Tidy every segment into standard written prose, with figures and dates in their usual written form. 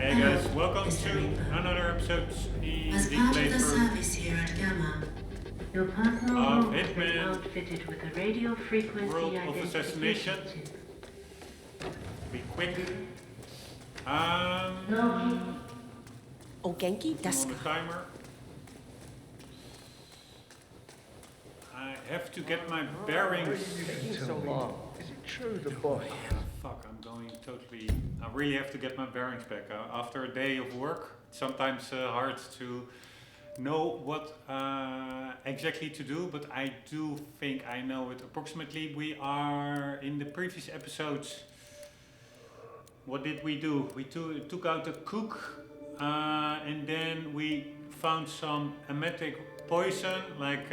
Hey guys, welcome to another episode in the playthrough your personal of room has been Hitman outfitted with a radio frequency World of identification Assassination. chip. Be quick. O genki I'm on desu the ka? timer. I have to get my bearings. So long. Is it true the boy? Fuck, I'm going totally. I really have to get my bearings back. After a day of work, it's sometimes hard to know what exactly to do, but I do think I know it approximately. We are in the previous episodes. What did we do? We took out the cook, and then we found some emetic poison, like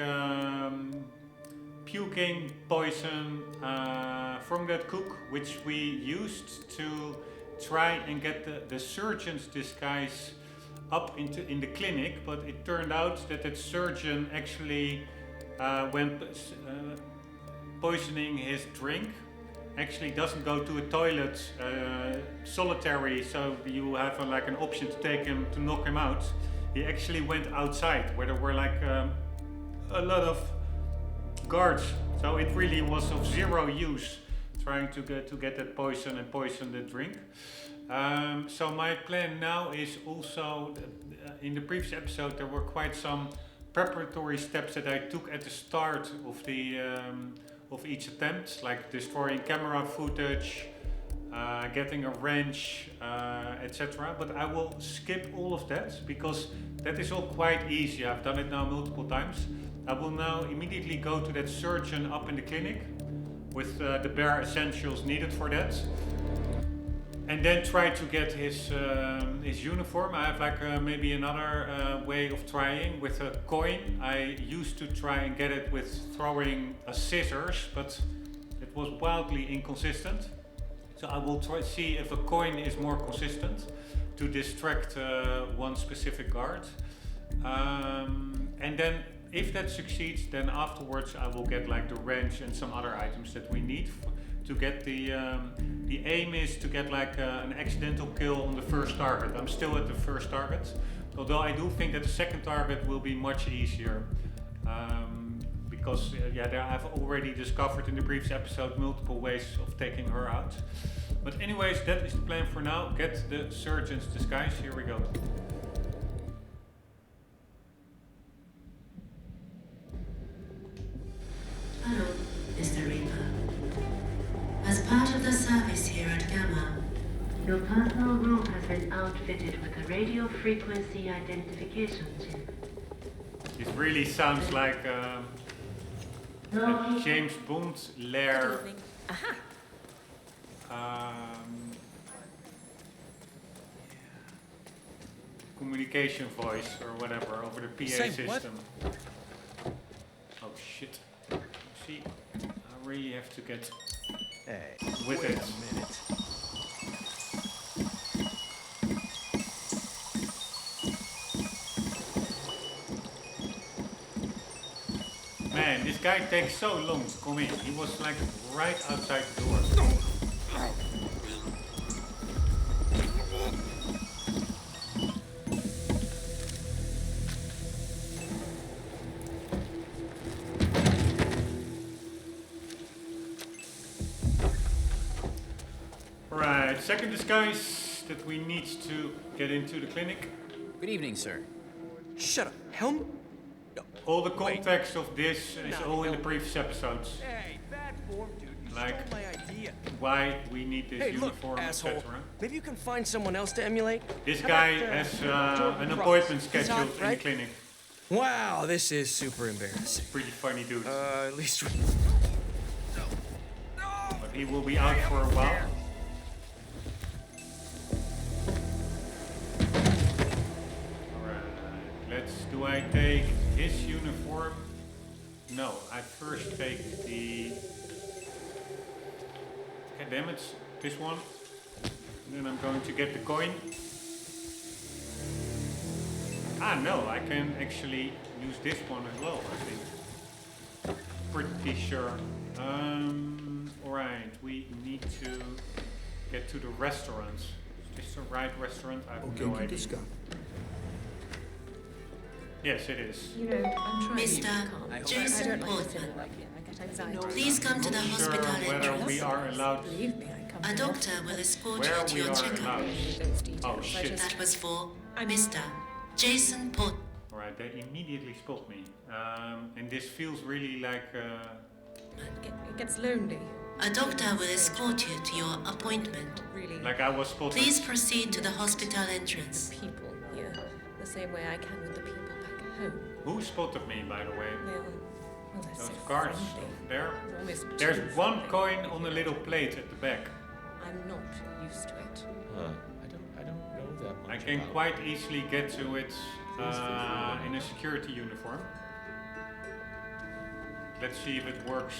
puking poison from that cook, which we used to try and get the surgeon's disguise up in the clinic, but it turned out that surgeon actually when poisoning his drink actually doesn't go to a toilet solitary, so you have like an option to take him to knock him out. He actually went outside where there were like a lot of guards, so it really was of zero use trying to get that poison and poison the drink. So my plan now is also, in the previous episode there were quite some preparatory steps that I took at the start of the of each attempt, like destroying camera footage, getting a wrench, etc. But I will skip all of that because that is all quite easy. I've done it now multiple times. I will now immediately go to that surgeon up in the clinic with the bare essentials needed for that, and then try to get his uniform. I have like maybe another way of trying with a coin. I used to try and get it with throwing scissors, but it was wildly inconsistent. So I will try see if a coin is more consistent to distract one specific guard. And then if that succeeds, then afterwards I will get like the wrench and some other items that we need to get the aim is to get like an accidental kill on the first target. I'm still at the first target, although I do think that the second target will be much easier, because I've already discovered in the previous episode multiple ways of taking her out. But anyways, that is the plan for now. Get the surgeon's disguise. Here we go. Hello, Mr. Reaper. As part of the service here at Gamma, Your personal room has been outfitted with a radio frequency identification chip. It really sounds like a James Bond lair. Communication voice or whatever over the PA system. Oh shit. See, I really have to get with it. Man, this guy takes so long to come in. He was like right outside the door. Right, second disguise that we need to get into the clinic. Good evening, sir. Shut up. Helm? All the context of this is all in the previous episodes. Hey, bad form, dude. You Like, stole my idea. why we need this Hey, look, uniform, asshole. etc. Maybe you can find someone else to emulate? This How guy about, has Jordan an Cross? appointment He's scheduled hot, in the right? clinic. Wow, this is super embarrassing. Pretty funny dude. At least we... But he will be out for a while. Do I take his uniform? No, I first take the... Okay, damn it, this one. And then I'm going to get the coin. Ah, no, I can actually use this one as well, I think. Pretty sure. Alright, we need to get to the restaurants. Is the right restaurant? I have no idea. Yes, it is. You know, I'm trying Mr. I Jason don't like Portman, feeling like it. I get anxiety. please come to the Not sure hospital whether entrance. we are allowed. Believe me, I come A to doctor will escort Where you to we your are checkup. allowed. those details. Oh I shit! just- That was for Mr. Jason Portman. Alright, they immediately spot me. And this feels really like. It gets lonely. A doctor will escort you to your appointment. Really. Like I was spotted. Please proceed to the hospital entrance. People here, the same way I can with the people back home. Who spotted me, by the way? They're Those so guards friendly. over there. They're almost There's too one friendly. coin on a little plate at the back. I'm not used to it. I don't know that much. I can about quite easily get to it in a security uniform. Let's see if it works.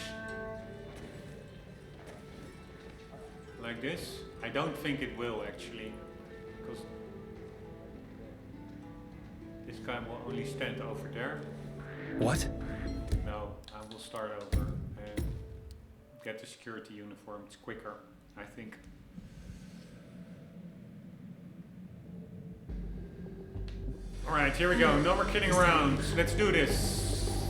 Like this? I don't think it will actually, because this guy will only stand over there. What? No, I will start over and get the security uniform. It's quicker, I think. Alright, here we go. No more kidding around. Let's do this.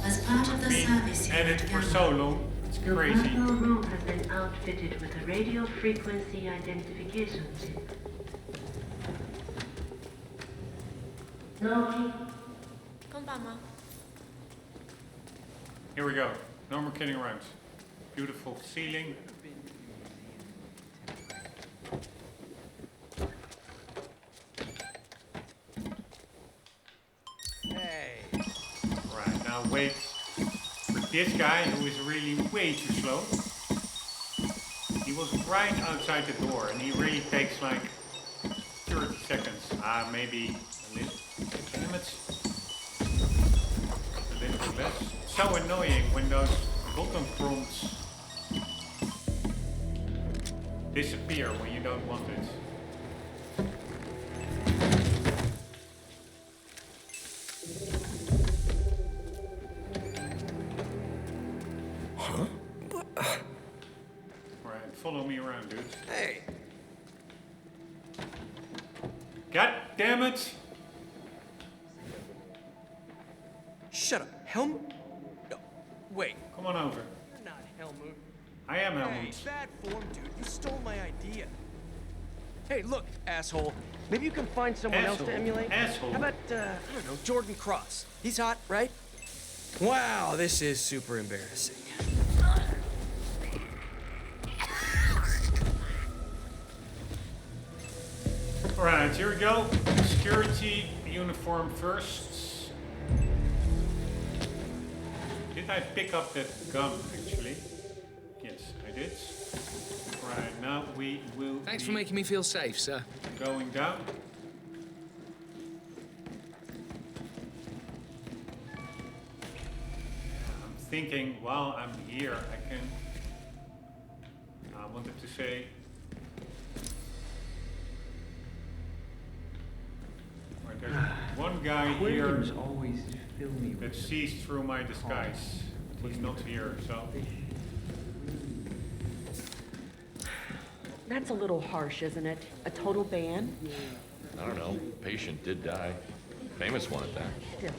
As part of the Been service here at it at for Gamma, so long. It's Your crazy. personal room has been outfitted with a radio frequency identification chip. No. Here we go. No more kidding around. Beautiful ceiling. Hey. Right, now wait for this guy who is really way too slow. He was right outside the door and he really takes like 30 seconds. Maybe a little. Damn it. A little bit less. It's so annoying when those button prompts disappear when you don't want it. Alright, follow me around, dude. Hey. God damn it! Shut up. Helmut? No. Wait. Come on over. You're not Helmut. I am Hey, Helmut. bad form, dude. You stole my idea. Hey, look, asshole. Maybe you can find someone else to Asshole. emulate? Asshole. How about, I don't know, Jordan Cross? He's hot, right? Wow, this is super embarrassing. Alright, here we go. Security uniform first. Did I pick up that gun actually? Yes, I did. Right, now we will Thanks be for making me feel safe, sir. going down. I'm thinking while I'm here I can... I wanted to say... Right, there's one guy here Aquariums always fill me that with sees through my disguise. He's not here, so... That's a little harsh, isn't it? A total ban? I don't know. Patient did die. Famous one at that. Still,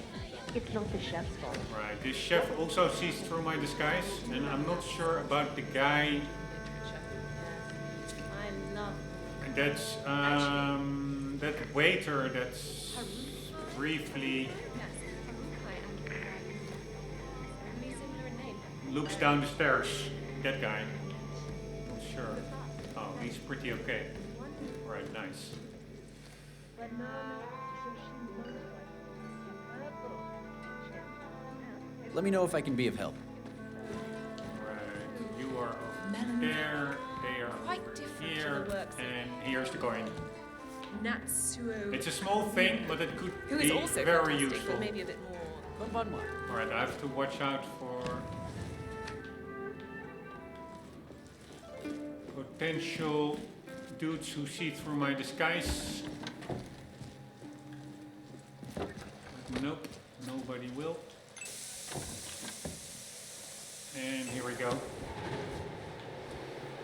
it's not the chef's fault. Right, this chef also sees through my disguise, and I'm not sure about the guy I love that's, that waiter that's briefly looks down the stairs. That guy. Not sure. Oh, he's pretty okay. Right, nice. Let me know if I can be of help. Right, you are over there, they are Quite over different to here, the works of- and here's the coin. Natsuo. It's a small thing, but it could Who is be also very fantastic, useful. but maybe a bit more. Alright, I have to watch out for potential dudes who see through my disguise. Nope, nobody will. And here we go.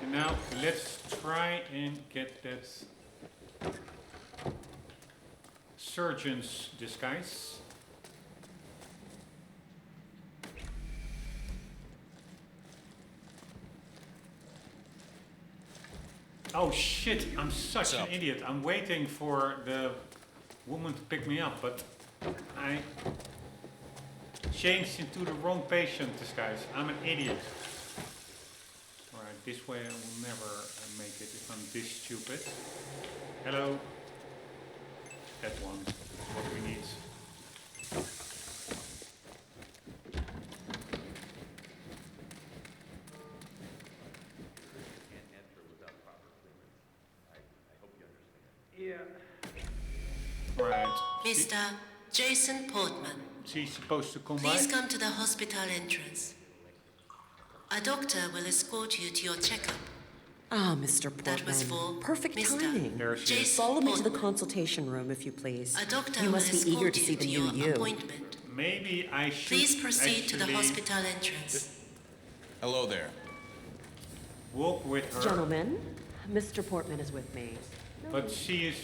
And now let's try and get that surgeon's disguise. Oh shit, I'm such an idiot. I'm waiting for the woman to pick me up, but I changed into the wrong patient disguise. I'm an idiot. Alright, this way I will never make it if I'm this stupid. Hello. That one is what we need. Right. Mr. Jason Portman, She's supposed to come please by. come to the hospital entrance. A doctor will escort you to your checkup. Ah, Mr. That was Portman. for Perfect Mr. timing. There she is. Jason Follow me to the Portman. consultation room, if you please. A doctor You will must be eager escort to you see the to new your you. appointment. Maybe I should Please proceed to the actually hospital entrance. Hello there. walk with her. Gentlemen, Mr. Portman is with me. But she is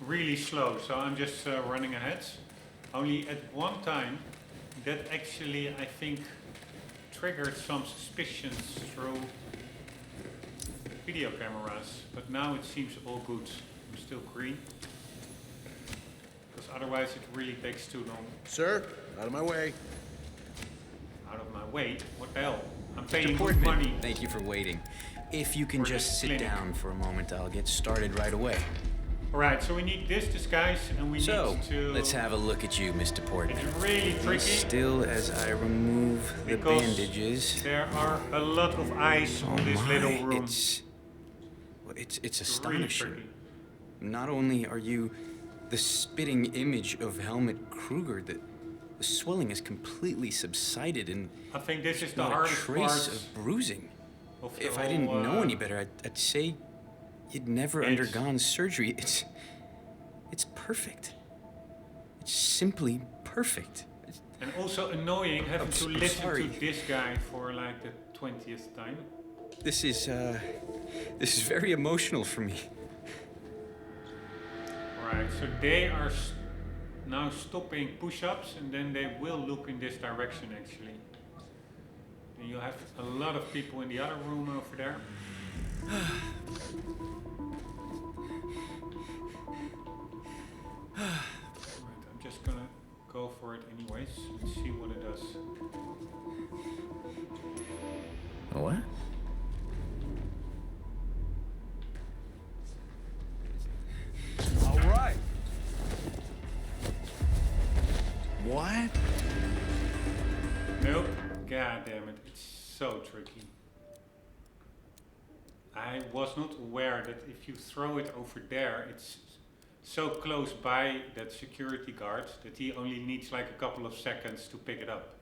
really slow, so I'm just running ahead. Only at one time, that actually, I think, triggered some suspicions through video cameras, but now it seems all good. I'm still green, because otherwise it really takes too long. Sir, out of my way. Out of my way? What the hell? I'm paying good Portman, money. thank you for waiting. If you can For just this sit clinic. down for a moment, I'll get started right away. Alright, so we need this disguise and we So, need to... let's have a look at you, Mr. Portman. It's really tricky. Still as I remove the because bandages. there are a lot of eyes on this little room. It's really astonishing. tricky. Not only are you the spitting image of Helmut Kruger, the swelling has completely subsided and I think this is the not a hardest trace part of bruising. of the If I didn't whole, know any better, I'd say you'd never It's- undergone surgery. It's perfect. It's simply perfect. And also annoying having to I'm listen sorry. to this guy for like the 20th time. This is very emotional for me. Right, so they are now stopping push-ups and then they will look in this direction actually. And you have a lot of people in the other room over there. Right, I'm just gonna go for it anyways and see what it does. What? All right. What? Nope. God damn it, it's so tricky. I was not aware that if you throw it over there, it's so close by that security guard that he only needs like a couple of seconds to pick it up.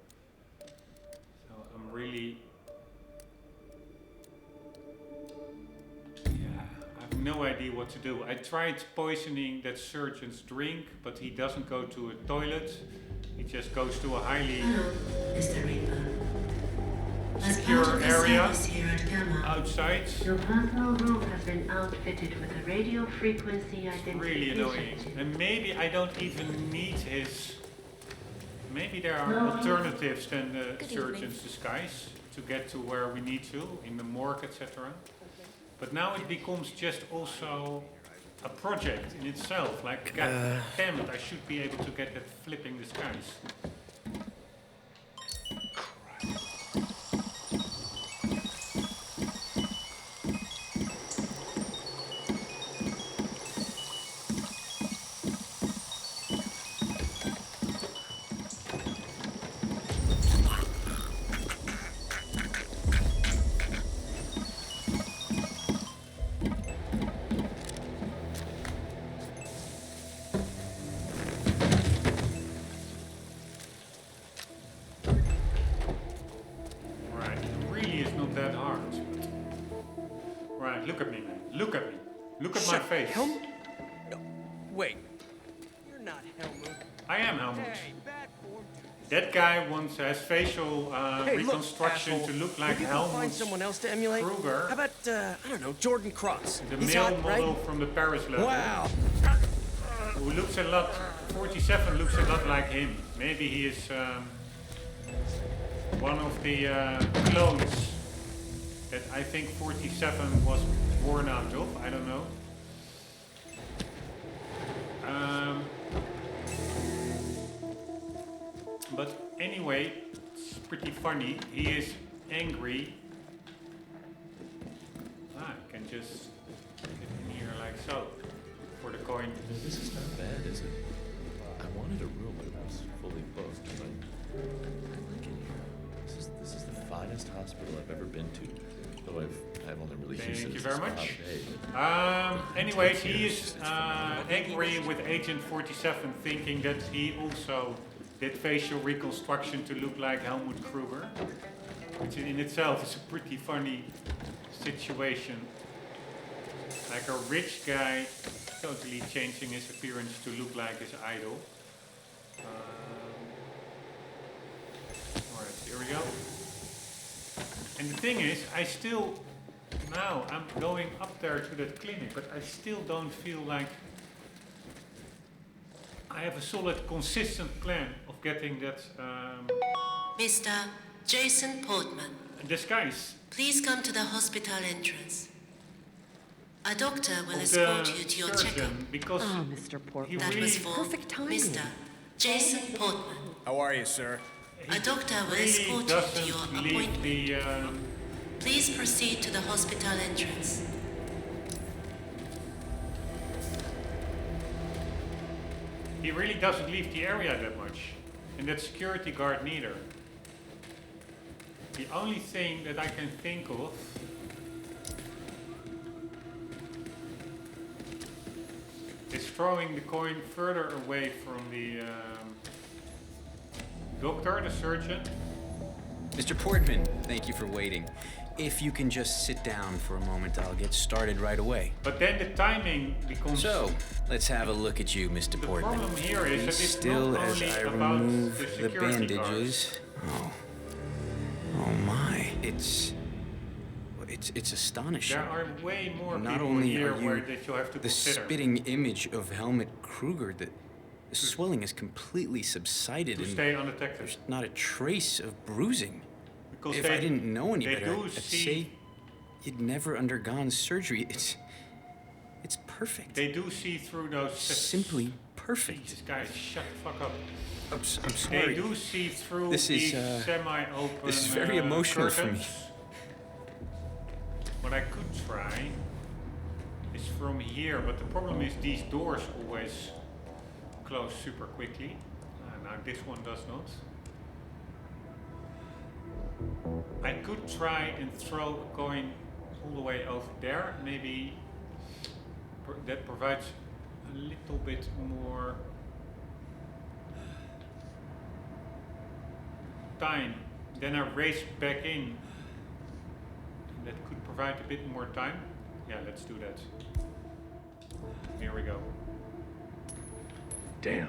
So I'm really... Yeah, I have no idea what to do. I tried poisoning that surgeon's drink, but he doesn't go to a toilet. He just goes to a highly Hello, Mr. Reaper. As secure part of the area service here at Gamma, outside. Your personal room has been outfitted with a radio frequency It's identification really annoying. chip. And maybe I don't even need his... Maybe there are alternatives than the Good surgeon's evening. disguise to get to where we need to, in the morgue, etc. But now it becomes just also a project in itself. Like, god damn it, I should be able to get that flipping disguise. Right, it really is not that hard. Right, look at me, man. Look at me. Look at my face. Helmut? No, wait. You're not Helmut. I am Helmut. Hey, bad form, dude. You That guy wants has facial Hey, look, reconstruction asshole. to look like Maybe you can find Helmut someone else to emulate. Kruger, How about, I don't know, Jordan Cross? the He's male hot, model right? from the Paris level. Wow. Who looks a lot, 47 looks a lot like him. Maybe he is one of the clones that I think 47 was born out of. I don't know. But anyway, it's pretty funny. He is angry. I can just get in here like so for the coin. This is not bad, is it? I wanted a room, but it was fully booked. But I like it here. This is the finest hospital I've ever been to. Though I've only really used it Thank you as very a spa much. day. Anyways, he is angry with Agent 47, thinking that he also did facial reconstruction to look like Helmut Kruger, which in itself is a pretty funny situation. Like a rich guy totally changing his appearance to look like his idol. Alright, here we go. And the thing is, now I'm going up there to that clinic, but I still don't feel like I have a solid, consistent plan of getting that Mr. Jason Portman, disguise please come to the hospital entrance. A doctor will of escort the you to your checkup. surgeon, because Oh, Mr. he Portman. That really, was for Perfect timing. Mr. Jason Portman. How are you, sir? A doctor will really escort you to your doesn't leave appointment. the Please proceed to the hospital entrance. he really doesn't leave the area that much, and that security guard neither. The only thing that I can think of is throwing the coin further away from the doctor, the surgeon. Mr. Portman, thank you for waiting. If you can just sit down for a moment, I'll get started right away. But then the timing becomes... So, let's have a look at you, Mr. The Portman. problem here is that it's Still, not as only I about remove the the security bandages. Oh my! It's astonishing. There are way more Not people only here are you where that you have to the consider. spitting image of Helmut Kruger, the swelling has completely subsided, To and stay undetected. there's not a trace of bruising. Because If I didn't know any they better, do I'd see- say you'd never undergone surgery. It's perfect. They do see through those... Simply perfect. Jesus, guys, shut the fuck up. I'm They sorry. do see through This is, these semi-open this is very emotional for me. curtains. What I could try is from here, but the problem is these doors always close super quickly. Now this one does not. I could try and throw a coin all the way over there. Maybe that provides a little bit more time. Then I race back in. That could provide a bit more time. Yeah, let's do that. Here we go. Damn.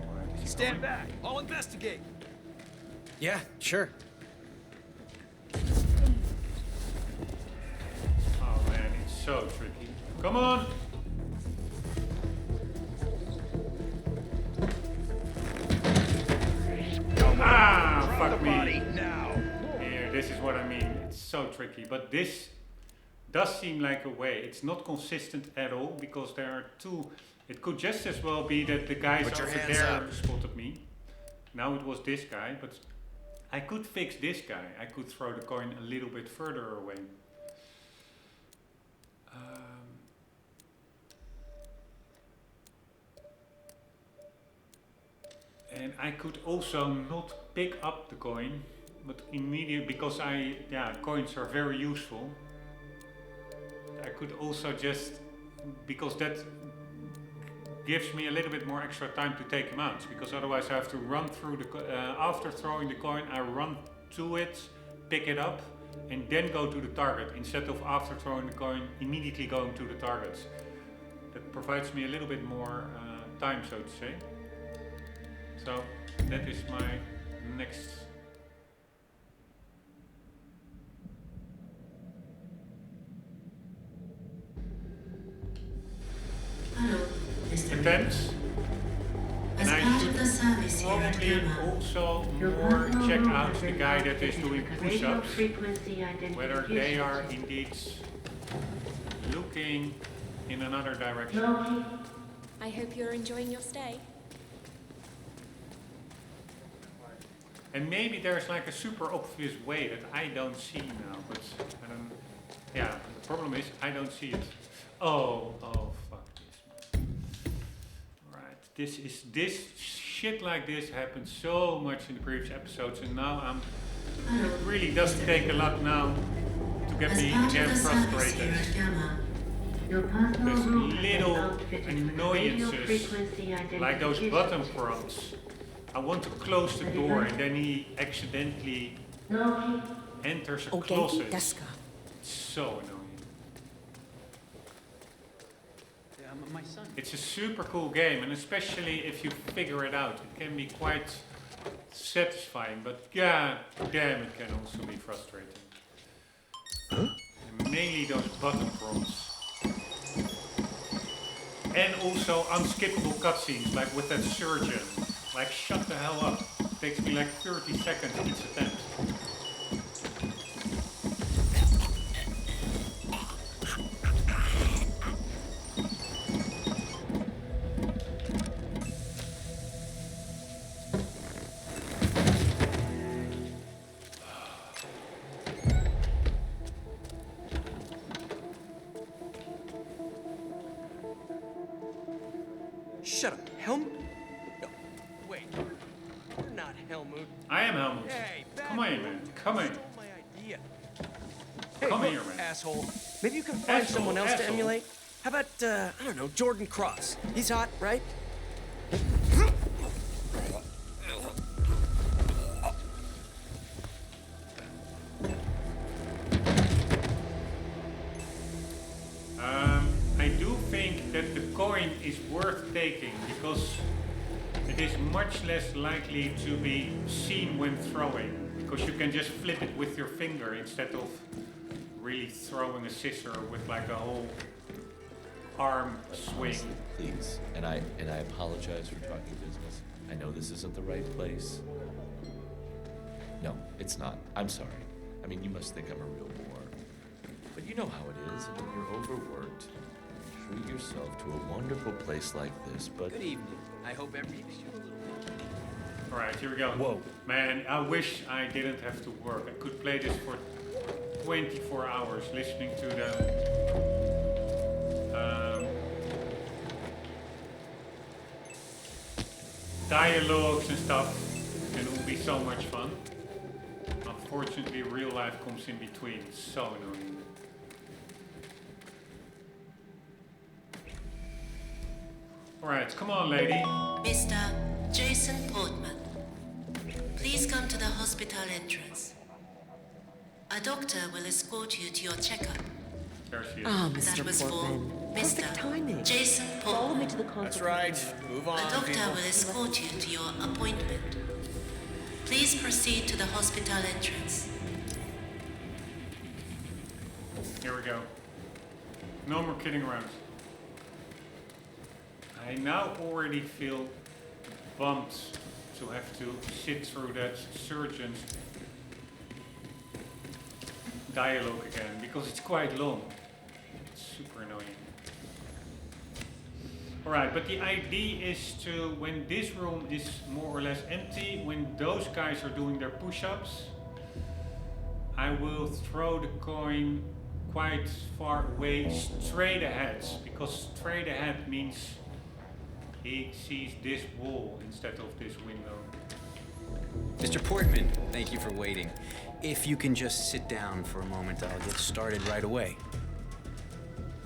Alright, is he Stand coming? back. I'll investigate. Yeah, sure. Oh man, it's so tricky. Come on! Ah, fuck me. Now. Here, this is what I mean. It's so tricky, but this does seem like a way. It's not consistent at all because there are two. It could just as well be that the guys Put your over hands there up. spotted me. Now it was this guy, but I could fix this guy. I could throw the coin a little bit further away. And I could also not pick up the coin, but immediately, because coins are very useful. I could also just, because that gives me a little bit more extra time to take him out, because otherwise I have to run through the, after throwing the coin, I run to it, pick it up, and then go to the target, instead of after throwing the coin, immediately going to the target. That provides me a little bit more time, so to say. So that is my next. Hello, Mr. Attempt. As And I part should of the service here at probably Gamma, also Your more personal check room out has the been guy that is outfitted doing with a radio push-ups, frequency whether identification they are system. indeed looking in another direction. Loki, I hope you're enjoying your stay. And maybe there's like a super obvious way that I don't see now, but I don't. Yeah, the problem is I don't see it. Oh, fuck this. Right, this shit like this happened so much in the previous episodes, and now it really doesn't take a lot now to get as me part of again the service here frustrated. at Gamma, your personal There's room has been little outfitted with a radio annoyances, frequency like those identification button system. prompts. I want to close the door and then he accidentally Loki, enters a Okay, closet. deska. It's so annoying. Yeah, my son. It's a super cool game, and especially if you figure it out, it can be quite satisfying, but god damn, it can also be frustrating. And mainly those button prompts. And also unskippable cutscenes, like with that surgeon. Like, shut the hell up. It takes me like 30 seconds each attempt. Shut up, Helm. No, wait. You're not Helmut. I am Helmut. Hey, Come on, man. Come on. You stole my idea. Hey, Come look, here, man. asshole. Maybe you can find Asshole, someone else to asshole. emulate. How about, I don't know, Jordan Cross? He's hot, right? I do think that the coin is worth taking because it is much less likely to be seen when throwing, because you can just flip it with your finger instead of really throwing a scissor with like a whole arm swing. Please, and I apologize for talking business. I know this isn't the right place. No, it's not. I'm sorry. I mean, you must think I'm a real bore. But you know how it is. I mean, you're overworked. Treat yourself to a wonderful place like this, but... Good evening. I hope every you a little bit. Alright, here we go. Whoa. Man, I wish I didn't have to work. I could play this for 24 hours listening to the dialogues and stuff, and it will be so much fun. Unfortunately, real life comes in between. It's so annoying. Alright, come on, lady. Mr. Jason Portman, please come to the hospital entrance. A doctor will escort you to your checkup. There she is. Ah, That Mr. was for Portman. Mr. Perfect timing. Jason Follow me Portman. to the consult. That's right. Move on, A doctor people. will escort you to your appointment. Please proceed to the hospital entrance. Here we go. No more kidding around. I now already feel bummed to have to sit through that surgeon's dialogue again, because it's quite long. It's super annoying. Alright, but the idea is to, when this room is more or less empty, when those guys are doing their push-ups, I will throw the coin quite far away, straight ahead, because straight ahead means he sees this wall instead of this window. Mr. Portman, thank you for waiting. If you can just sit down for a moment, I'll get started right away.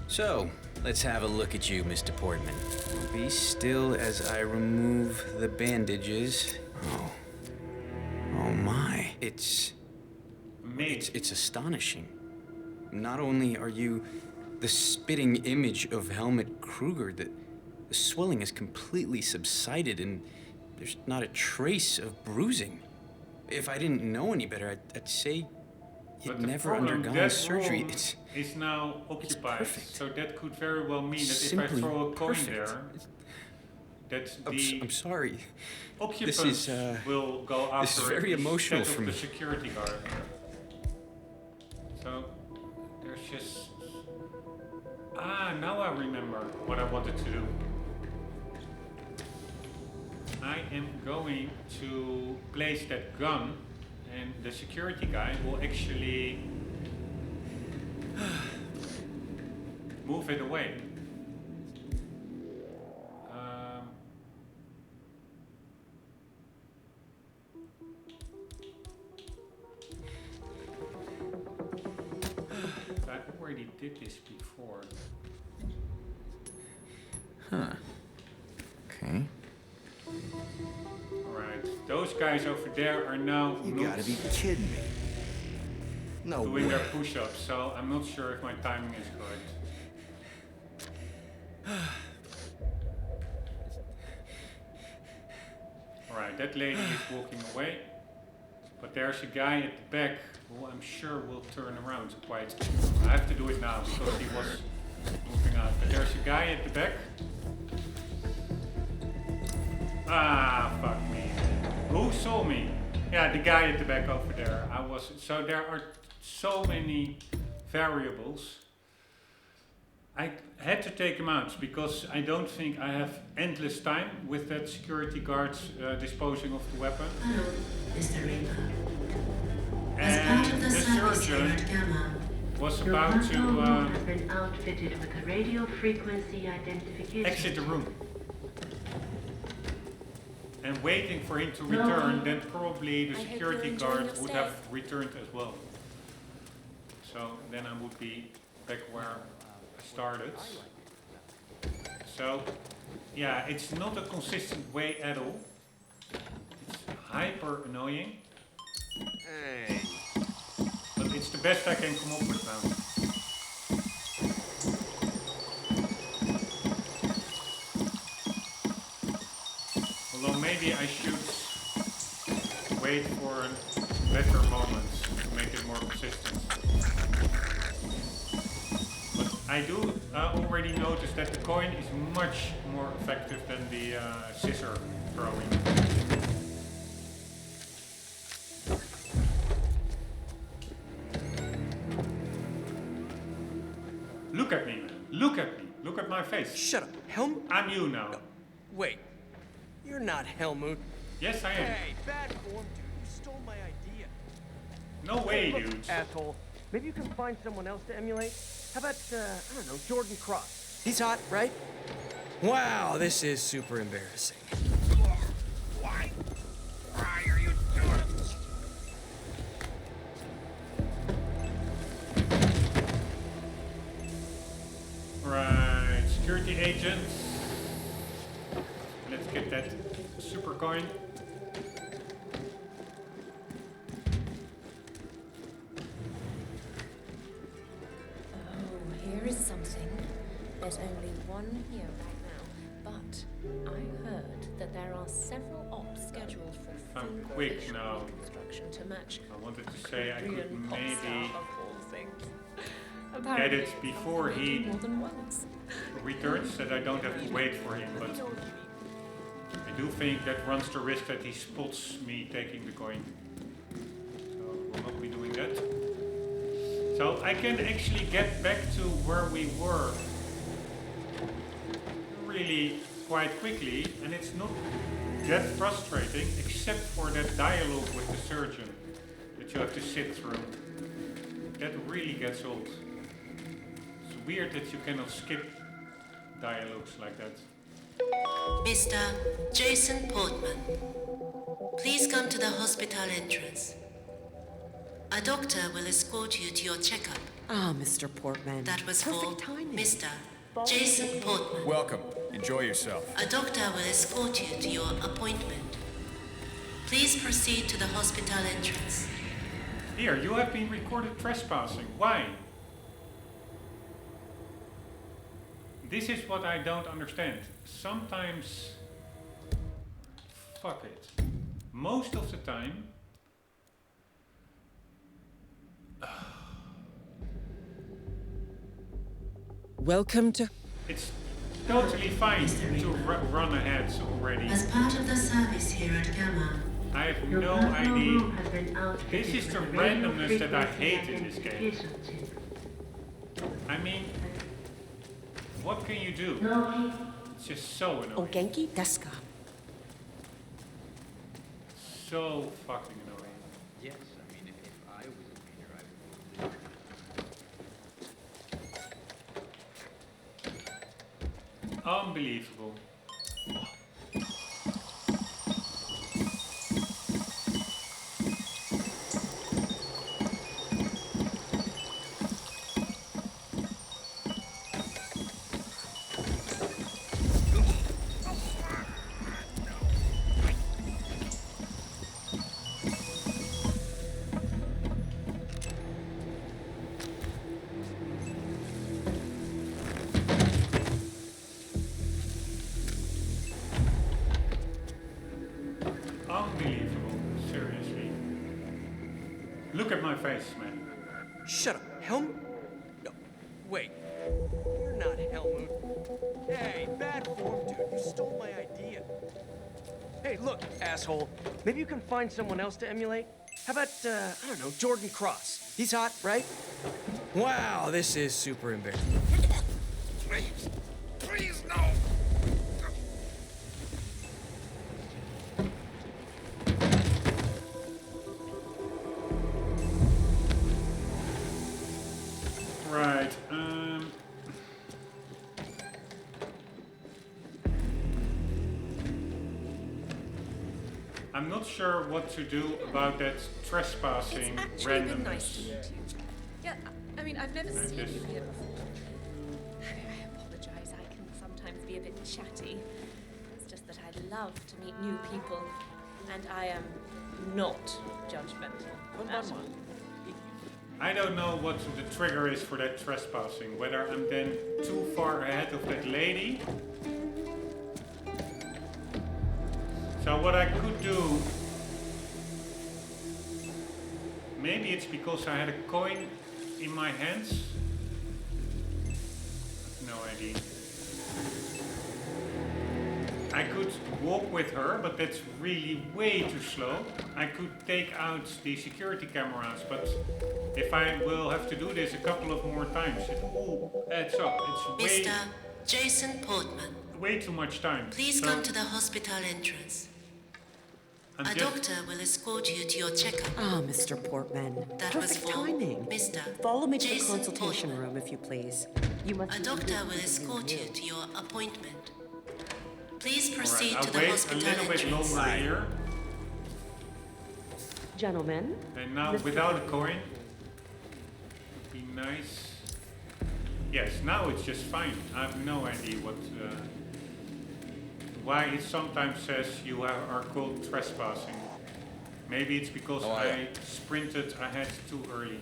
So, let's have a look at you, Mr. Portman. Be still as I remove the bandages. Oh. Oh my. It's astonishing. Not only are you the spitting image of Helmut Kruger, the swelling has completely subsided, and There's not a trace of bruising. If I didn't know any better, I'd say you'd But the never problem, undergone that surgery. room is now occupied, perfect. so that could very well mean that if I Simply throw a coin perfect. there, that the I'm sorry. occupants This is, will go after this is very it emotional instead for of me. the security guard. So there's just now I remember what I wanted to do. I am going to place that gun, and the security guy will actually move it away. I already did this before. Huh. Okay. Alright, those guys over there are now You not gotta be kidding me. No doing way. their push-ups, so I'm not sure if my timing is correct. Alright, that lady is walking away, but there's a guy at the back who I'm sure will turn around quite. I have to do it now because he was moving out, but there's a guy at the back. Ah, fuck me. Who saw me? Yeah, the guy at the back over there. So there are so many variables. I had to take him out because I don't think I have endless time with that security guard disposing of the weapon. Hello, Mr. Reaper. As And part of the the service surgeon at Gamma, was your about control room to has been outfitted with a radio frequency identification. exit the room. And waiting for him to return, then probably the I hope security you're enjoying guard your would stay. have returned as well. So then I would be back where I started. So yeah, it's not a consistent way at all. It's hyper annoying, Hey. but it's the best I can come up with now. Although maybe I should wait for better moments to make it more consistent. But I do already notice that the coin is much more effective than the scissor throwing. Look at me, man. Look at me. Look at my face. Shut up, Helmut. I'm you now. Wait, you're not Helmut. Yes, I am. Hey, bad form, dude. You stole my idea. No way, Look, dude. asshole. Maybe you can find someone else to emulate. How about, I don't know, Jordan Cross? He's hot, right? Wow, this is super embarrassing. Why? Why are you doing this? Right, security agents. Let's get that super coin. Oh, here is something. There's only one here right now, but I heard that there are several ops scheduled for I'm full quick facial now. reconstruction to match. I wanted to say I could Korean pop maybe star of all things. get Apparently, it before he more than once. returns, that I don't have to wait for him, but I do think that runs the risk that he spots me taking the coin. So we'll not be doing that. So I can actually get back to where we were really quite quickly, and it's not that frustrating except for that dialogue with the surgeon that you have to sit through. That really gets old. It's weird that you cannot skip dialogues like that. Mr. Jason Portman, please come to the hospital entrance. A doctor will escort you to your checkup. Ah, Mr. Portman. That was for Perfect timing. Mr. Jason Portman. Welcome. Enjoy yourself. A doctor will escort you to your appointment. Please proceed to the hospital entrance. Here, you have been recorded trespassing. Why? This is what I don't understand. Sometimes fuck it. Most of the time, Welcome to... it's totally fine to run ahead already. As part of the service here at Gamma, I have Your no personal idea. room has been outfitted This is the with a radio randomness that I frequency hate in this game. identification chip. I mean, what can you do? No. It's just so annoying. O genki desu ka? So fucking annoying. Yes, I mean, if I was a reader, I would. Unbelievable. Unbelievable. Seriously. Look at my face, man. Shut up. Helm... No. Wait. You're not Helmut. Hey, bad form, dude. You stole my idea. Hey, look, asshole. Maybe you can find someone else to emulate? How about, I don't know, Jordan Cross? He's hot, right? Wow, this is super embarrassing. Please, please, no. Right. I'm not sure what to do about that trespassing It's actually randomness. been nice to meet you. Yeah, I mean, I've never seen just- you here before. I apologize, I can sometimes be a bit chatty. It's just that I love to meet new people, and I am not judgmental. at all. I don't know what the trigger is for that trespassing. Whether I'm then too far ahead of that lady. So what I could do, maybe it's because I had a coin in my hands. No idea. I could walk with her, but that's really way too slow. I could take out the security cameras, but if I will have to do this a couple of more times, it all adds up. It's Mr. Jason Portman, way too much time. please So come to the hospital entrance. I'm A just- doctor will escort you to your checkup. Ah, Mr. Portman. That was Perfect for timing. Mr. Follow me to the Jason consultation Portman. room, if you please. You must A be doctor eager will for the escort new you you. to your appointment. Please Alright, proceed I'll to the wait a hospital little bit entrance. longer here. Gentlemen, And now Mr. without a coin. Would be nice. Yes, now it's just fine. I have no idea what why it sometimes says you are called trespassing. Maybe it's because I sprinted ahead too early.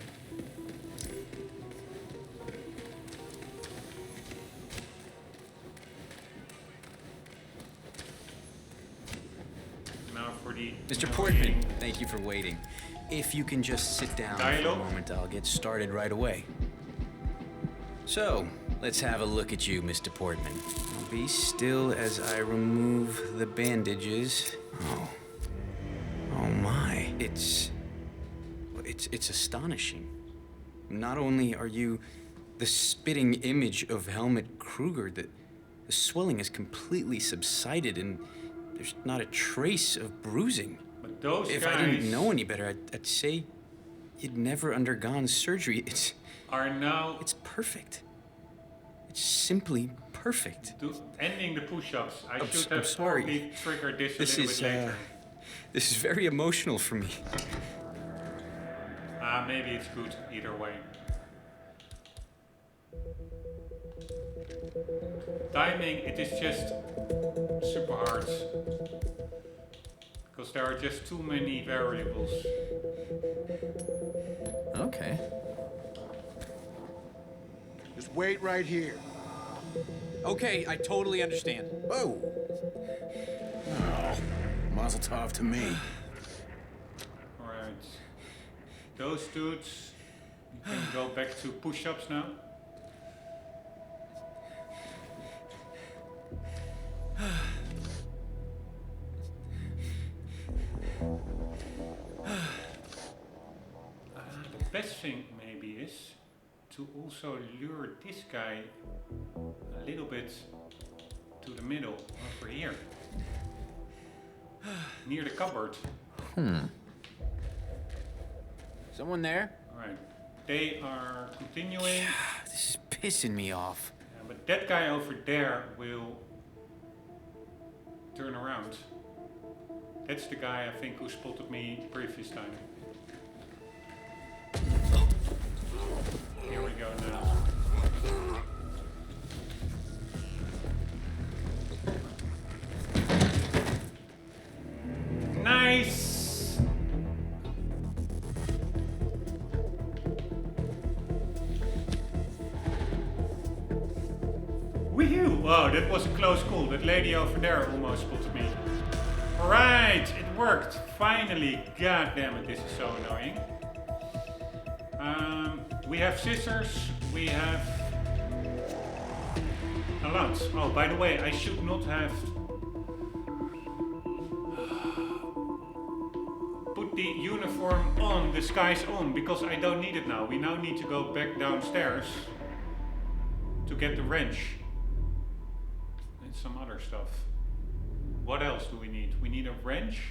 Now for the Mr. Portman, thank you for waiting. If you can just sit down for Dialogue? a moment, I'll get started right away. So, let's have a look at you, Mr. Portman. Be still as I remove the bandages. Oh. Oh my. It's astonishing. Not only are you the spitting image of Helmut Kruger, the swelling has completely subsided and there's not a trace of bruising. But those If guys I didn't know any better, I'd say you'd never undergone surgery. are now It's perfect. It's simply perfect. ending the push-ups. I I'm should I'm have sorry. probably triggered this This a little is bit later. this is very emotional for me. Maybe it's good either way. Timing, it is just super hard. Because there are just too many variables. Okay. Just wait right here. Okay, I totally understand. Whoa. Mazel tov to me. Alright. Those dudes, you can go back to push-ups now. The best thing maybe is to also lure this guy a little bit to the middle, over here. Near the cupboard. Someone there? Alright. They are continuing. This is pissing me off. Yeah, but that guy over there will turn around. That's the guy I think who spotted me previous time. Here we go now. Nice! Woohoo! Wow, that was a close call. That lady over there almost spotted me. Alright, it worked. Finally. God damn it, this is so annoying. We have scissors. We have a lance. Oh, by the way, I should not have put the uniform on, disguise on, because I don't need it now. We now need to go back downstairs to get the wrench and some other stuff. What else do we need? We need a wrench.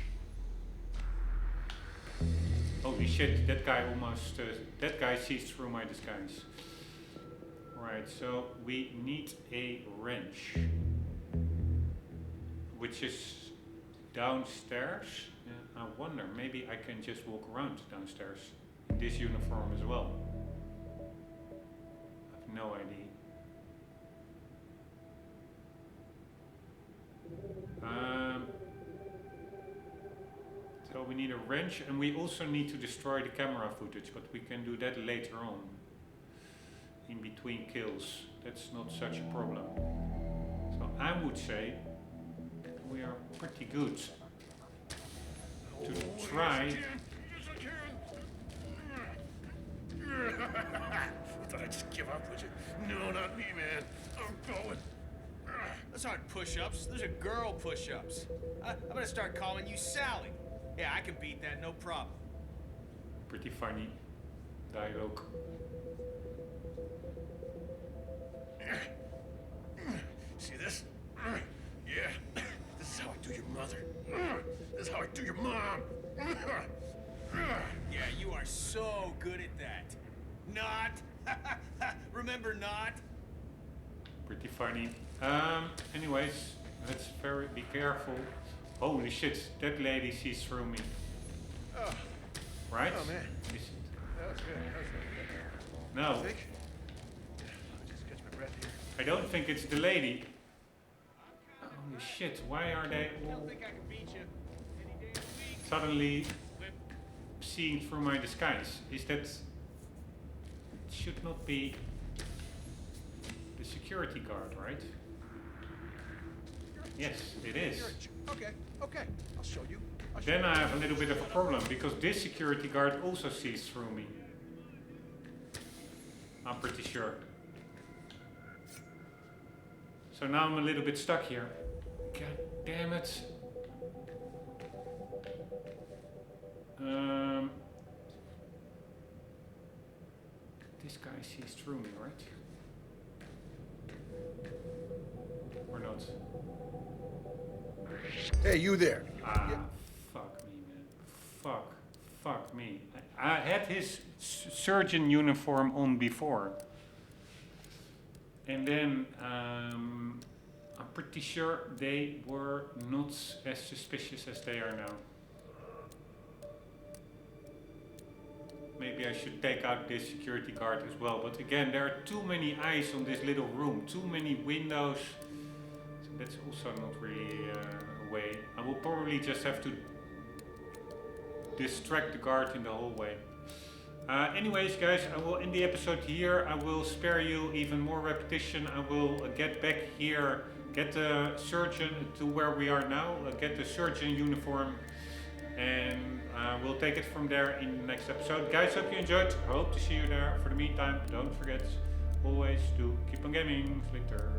Holy shit, that guy almost, that guy sees through my disguise. Alright, so we need a wrench. Which is downstairs. Yeah, I wonder, maybe I can just walk around downstairs in this uniform as well. I have no idea. So we need a wrench, and we also need to destroy the camera footage, but we can do that later on. In between kills. That's not such a problem. So I would say we are pretty good to try. Thought I'd just give up, would you? No, not me, man. I'm going. Those aren't push-ups. Those are girl push-ups. I'm gonna start calling you Sally. Yeah, I can beat that, no problem. Pretty funny dialogue. See this? Yeah. This is how I do your mother. This is how I do your mom. Yeah, you are so good at that. Not. Remember not? Pretty funny. Anyways, let's be careful. Holy shit, that lady sees through me. Oh. Right? Oh, man. That was good. No. You think? Yeah, just catch my breath here. I don't think it's the lady. Holy shit, why are they all suddenly seeing through my disguise? Is that... It should not be the security guard, right? Yes, it is. Okay. I'll show you. Then I have a little bit of a problem, because this security guard also sees through me. I'm pretty sure. So now I'm a little bit stuck here. God damn it. This guy sees through me, right? Or not? Hey, you there. Fuck me, man. Fuck me. I had his surgeon uniform on before. And then I'm pretty sure they were not as suspicious as they are now. Maybe I should take out this security guard as well. But again, there are too many eyes on this little room. Too many windows. So that's also not really a way. I will probably just have to distract the guard in the hallway. Anyways, guys, I will end the episode here. I will spare you even more repetition. I will get back here get the surgeon to where we are now, get the surgeon uniform, and we'll take it from there in the next episode. Guys, hope you enjoyed. Hope to see you there. For the meantime, don't forget always to keep on gaming. Later.